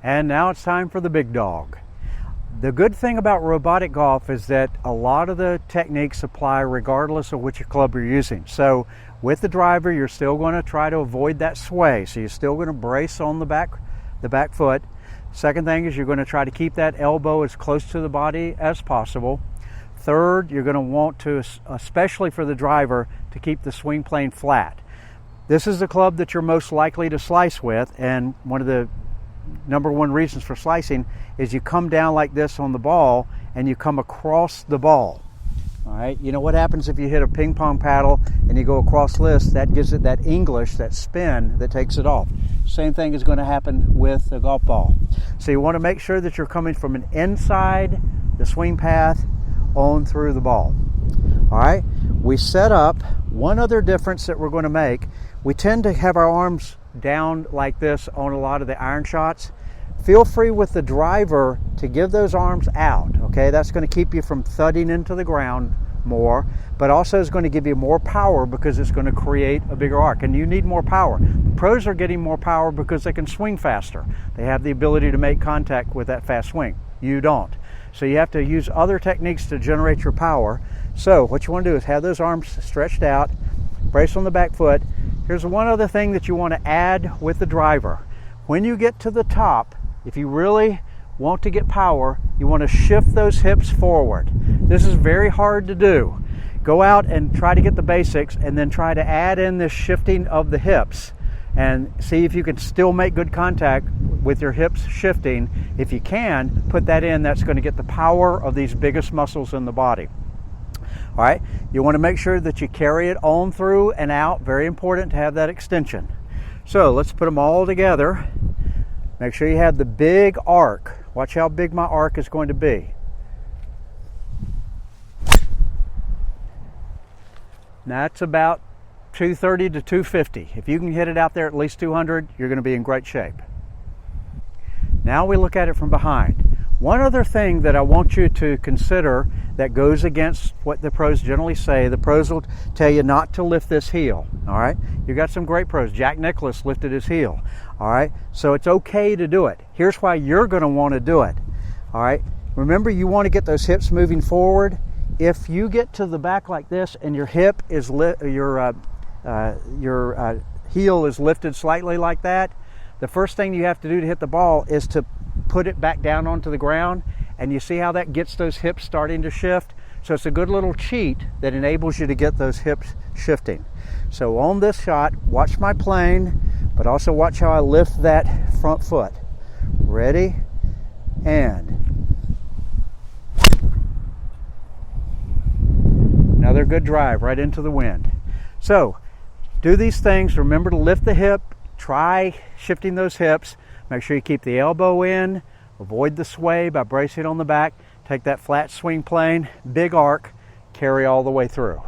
And now it's time for the big dog. The good thing about robotic golf is that a lot of the techniques apply regardless of which club you're using. So with the driver, you're still going to try to avoid that sway. So you're still going to brace on the back foot. Second thing is you're going to try to keep that elbow as close to the body as possible. Third, you're going to want to, especially for the driver, to keep the swing plane flat. This is the club that you're most likely to slice with, and one of the number one reasons for slicing is you come down like this on the ball and you come across the ball. All right, you know what happens if you hit a ping pong paddle and you go across this? That gives it that English, that spin that takes it off. Same thing is going to happen with a golf ball. So you want to make sure that you're coming from an inside the swing path on through the ball. All right, we set up one other difference that we're going to make. We tend to have our arms down like this on a lot of the iron shots. Feel free with the driver to give those arms out, okay? That's going to keep you from thudding into the ground more, but also is going to give you more power because it's going to create a bigger arc, and you need more power. The pros are getting more power because they can swing faster. They have the ability to make contact with that fast swing. You don't. So you have to use other techniques to generate your power. So what you want to do is have those arms stretched out, brace on the back foot. Here's one other thing that you want to add with the driver. When you get to the top, if you really want to get power, you want to shift those hips forward. This is very hard to do. Go out and try to get the basics and then try to add in this shifting of the hips and see if you can still make good contact with your hips shifting. If you can, put that in. That's going to get the power of these biggest muscles in the body. All right, you want to make sure that you carry it on through and out. Very important to have that extension. So let's put them all together. Make sure you have the big arc. Watch how big my arc is going to be. That's about 230 to 250. If you can hit it out there at least 200, you're going to be in great shape. Now we look at it from behind. One other thing that I want you to consider that goes against what the pros generally say, the pros will tell you not to lift this heel, all right? You got some great pros. Jack Nicklaus lifted his heel, all right? So it's okay to do it. Here's why you're going to want to do it, all right? Remember, you want to get those hips moving forward. If you get to the back like this and your hip is your heel is lifted slightly like that, the first thing you have to do to hit the ball is to put it back down onto the ground, and you see how that gets those hips starting to shift? So it's a good little cheat that enables you to get those hips shifting. So on this shot, watch my plane, but also watch how I lift that front foot. Ready? And another good drive right into the wind. So do these things. Remember to lift the hip. Try shifting those hips. Make sure you keep the elbow in. Avoid the sway by bracing on the back. Take that flat swing plane, big arc, carry all the way through.